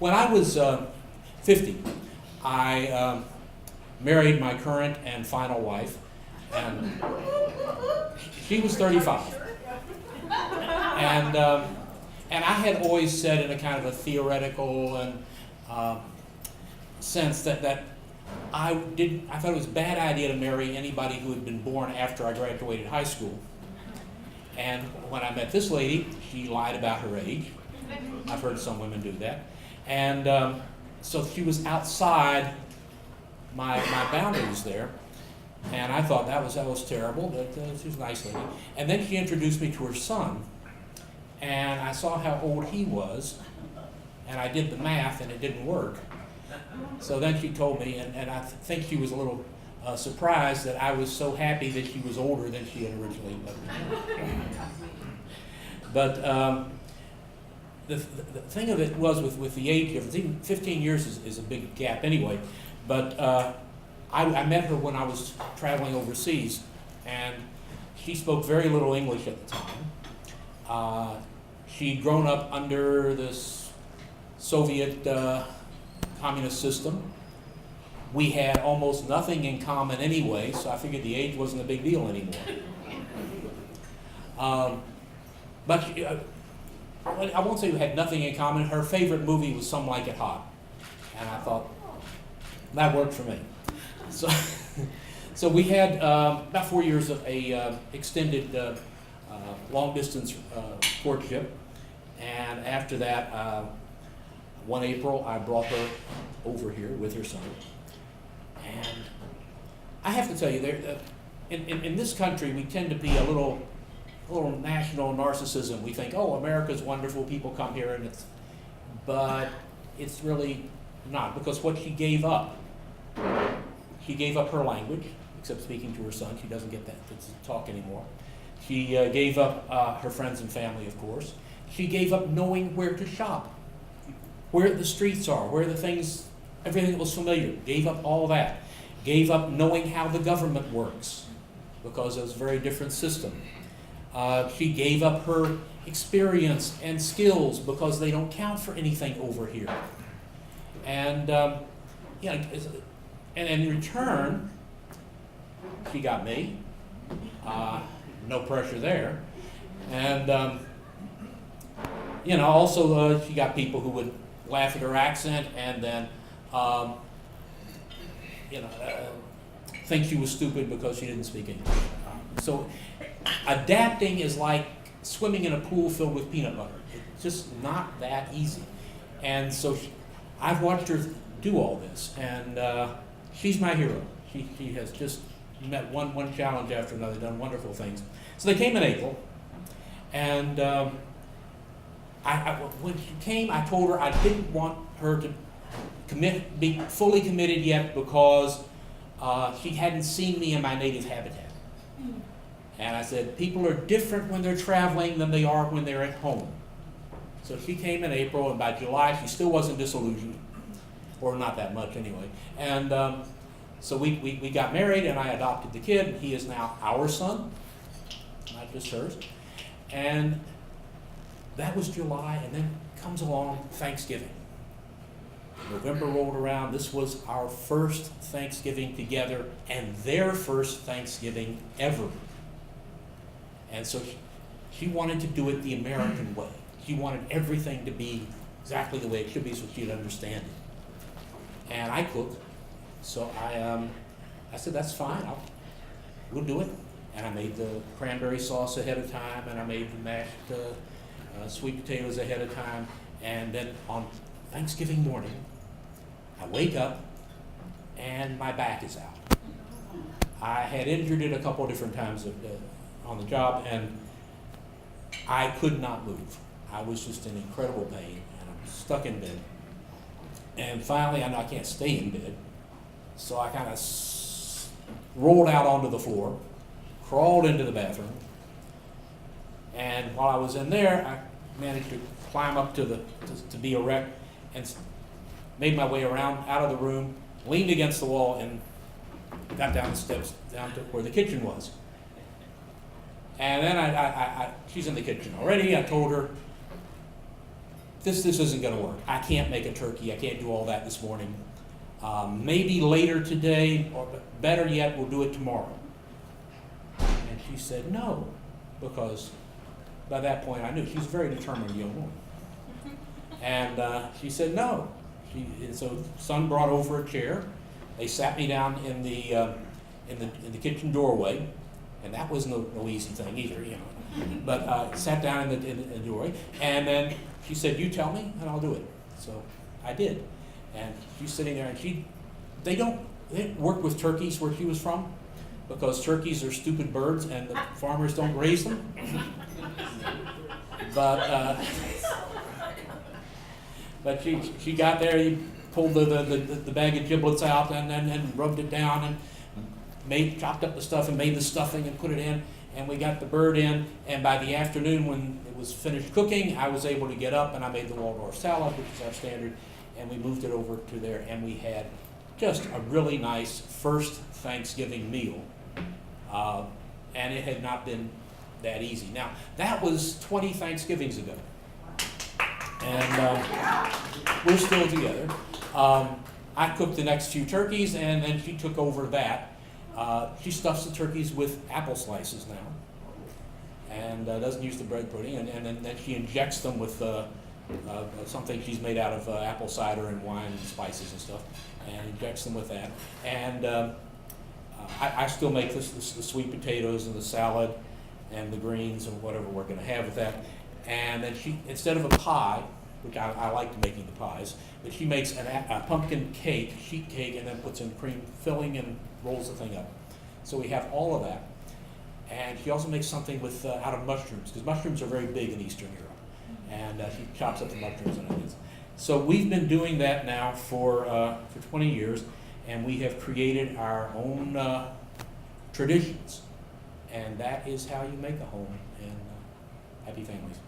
When I was 50, I married my current and final wife, and she was 35. And I had always said in a kind of a theoretical and sense that I thought it was a bad idea to marry anybody who had been born after I graduated high school. And when I met this lady, she lied about her age. I've heard some women do that. And so she was outside my boundaries there. And I thought that was terrible, but she was a nice lady. And then she introduced me to her son. And I saw how old he was. And I did the math, and it didn't work. So then she told me, and I think she was a little surprised that I was so happy that she was older than she had originally loved me. But the thing of it was with the age difference, even 15 years is a big gap anyway. But I met her when I was traveling overseas, and she spoke very little English at the time. She'd grown up under this Soviet communist system. We had almost nothing in common anyway, so I figured the age wasn't a big deal anymore. But she, I won't say we had nothing in common. Her favorite movie was Some Like It Hot. And I thought, that worked for me. So we had about 4 years of a extended long-distance courtship. And after that, one April, I brought her over here with her son. And I have to tell you, in this country, we tend to be a little national narcissism. We think, oh, America's wonderful, people come here, but it's really not, because what she gave up her language, except speaking to her son. She doesn't get that to talk anymore. She gave up her friends and family, of course. She gave up knowing where to shop, where the streets are, where the things, everything that was familiar. Gave up all that. Gave up knowing how the government works, because it was a very different system. She gave up her experience and skills because they don't count for anything over here. And and in return, she got me. No pressure there. And also she got people who would laugh at her accent and then think she was stupid because she didn't speak English. So adapting is like swimming in a pool filled with peanut butter. It's just not that easy. And so I've watched her do all this, and she's my hero. She has just met one challenge after another, done wonderful things. So they came in April, and when she came, I told her I didn't want her to be fully committed yet because she hadn't seen me in my native habitat. And I said, people are different when they're traveling than they are when they're at home. So she came in April, and by July she still wasn't disillusioned, or not that much anyway. And so we got married, and I adopted the kid, and he is now our son, not just hers. And that was July, and then comes along Thanksgiving. November rolled around. This was our first Thanksgiving together, and their first Thanksgiving ever. And so she wanted to do it the American way. She wanted everything to be exactly the way it should be so she'd understand it. And I cooked, so I said, that's fine, we'll do it. And I made the cranberry sauce ahead of time, and I made the mashed sweet potatoes ahead of time. And then on Thanksgiving morning, I wake up, and my back is out. I had injured it a couple of different times on the job, and I could not move. I was just in incredible pain, and I'm stuck in bed. And finally, I know I can't stay in bed, so I kind of rolled out onto the floor, crawled into the bathroom, and while I was in there, I managed to climb up to be erect, and made my way around out of the room, leaned against the wall, and got down the steps down to where the kitchen was. And then she's in the kitchen already. I told her, this isn't going to work. I can't make a turkey. I can't do all that this morning. Maybe later today, or better yet, we'll do it tomorrow. And she said no, because by that point I knew she was a very determined young woman. And she said no. And so son brought over a chair. They sat me down in the kitchen doorway, and that was no easy thing either, you know. But sat down in the doorway, and then she said, "You tell me, and I'll do it." So I did. And she's sitting there, and they don't work with turkeys where she was from, because turkeys are stupid birds and the farmers don't raise them. But she got there, he pulled the bag of giblets out and rubbed it down and chopped up the stuff and made the stuffing and put it in, and we got the bird in, and by the afternoon when it was finished cooking, I was able to get up and I made the Waldorf salad, which is our standard, and we moved it over to there, and we had just a really nice first Thanksgiving meal. And it had not been that easy. Now, that was 20 Thanksgivings ago. And we're still together. I cooked the next few turkeys, and then she took over that. She stuffs the turkeys with apple slices now, and doesn't use the bread pudding, and then she injects them with something she's made out of apple cider and wine and spices and stuff, and injects them with that. And I still make the sweet potatoes and the salad and the greens and whatever we're going to have with that. And then she, instead of a pie, which I like making the pies, but she makes a pumpkin cake, sheet cake, and then puts in cream filling and rolls the thing up. So we have all of that. And she also makes something with out of mushrooms, because mushrooms are very big in Eastern Europe. And she chops up the mushrooms and onions. So we've been doing that now for 20 years, and we have created our own traditions. And that is how you make a home, and happy families.